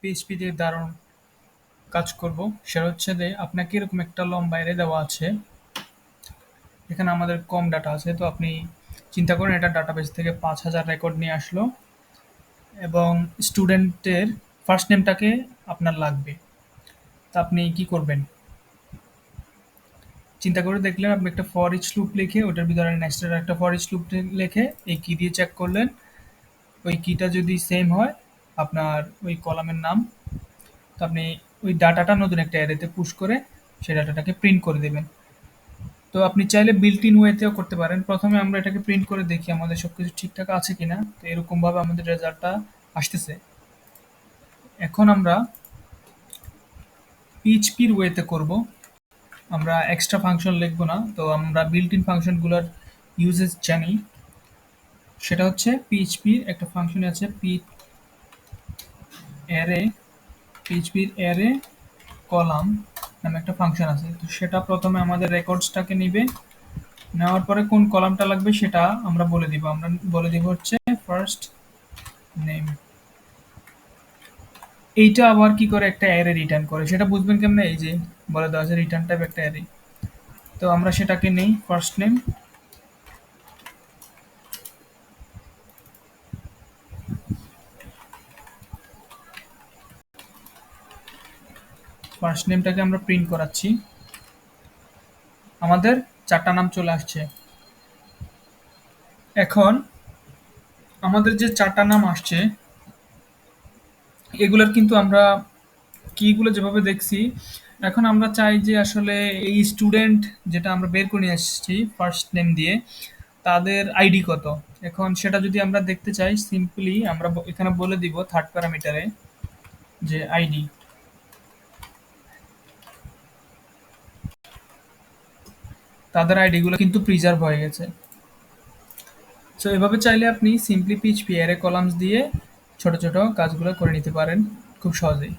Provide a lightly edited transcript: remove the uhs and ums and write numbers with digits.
PHP দিয়ে দারুণ কাজ করব। সেটা হচ্ছে যে আপনাকে এরকম একটা লম্বা অ্যারে দেওয়া আছে। এখানে আমাদের কম ডাটা আছে, তো আপনি চিন্তা করেন এটা ডাটাবেস থেকে 5,000 রেকর্ড নিয়ে আসলো এবং স্টুডেন্টের ফার্স্ট নেমটাকে আপনার লাগবে। তা আপনি কি করবেন? চিন্তা করে দেখলেন আপনি একটা ফর ইচ লুপ লিখে ওটার ভিতরে নেক্সটের একটা ফর ইচ লুপ লিখে এই কি দিয়ে চেক করলেন। ওই কিটা যদি সেম হয় আপনার ওই কলামের নাম, তো আপনি ওই ডাটাটা নতুন একটা অ্যারেতে পুশ করে সেই ডাটাটাকে প্রিন্ট করে দেবেন। তো আপনি চাইলে বিল্ট ইন ওয়েতেও করতে পারেন। প্রথমে আমরা এটাকে প্রিন্ট করে দেখি আমাদের সবকিছু ঠিকঠাক আছে কিনা। তো এরকমভাবে আমাদের রেজাল্টটা আসতেছে। এখন আমরা পিএইচপির ওয়েতে করব। আমরা এক্সট্রা ফাংশন লিখব না, তো আমরা বিল্ট ইন ফাংশনগুলোর ইউজেস জানি। সেটা হচ্ছে পিএইচপির একটা ফাংশন আছে পি অ্যারে, পিএইচপির অ্যারে কলাম নামে একটা ফাংশন আছে। তো সেটা প্রথমে আমাদের রেকর্ডসটাকে নিবে, নেওয়ার পরে কোন কলামটা লাগবে সেটা আমরা বলে দিব। আমরা বলে দিব হচ্ছে ফার্স্ট নেম। এইটা আবার কি করে একটা অ্যারে রিটার্ন করে সেটা বুঝবেন কেমনে? এই যে বলে দেওয়া আছে রিটার্ন টাইপ একটা অ্যারে। তো আমরা সেটাকে নেই ফার্স্ট নেম। ফার্স্ট নেমটাকে আমরা প্রিন্ট করাচ্ছি। আমাদের 4টা নাম চলে আসছে। এখন আমাদের যে 4টা নাম আসছে এগুলার কিন্তু আমরা কিগুলো যেভাবে দেখছি, এখন আমরা চাই যে আসলে এই স্টুডেন্ট যেটা আমরা বের করে নিয়ে আসছি ফার্স্ট নেম দিয়ে তাদের আইডি কত। এখন সেটা যদি আমরা দেখতে চাই সিম্পলি আমরা এখানে বলে দিব থার্ড প্যারামিটারে যে আইডি। তাদের আইডিগুলো কিন্তু প্রিজার্ভ হয়ে গেছে। সো এভাবে চাইলে আপনি সিম্পলি পিএইচপি অ্যারে কলামস দিয়ে ছোট ছোট কাজগুলো করে নিতে পারেন খুব সহজেই।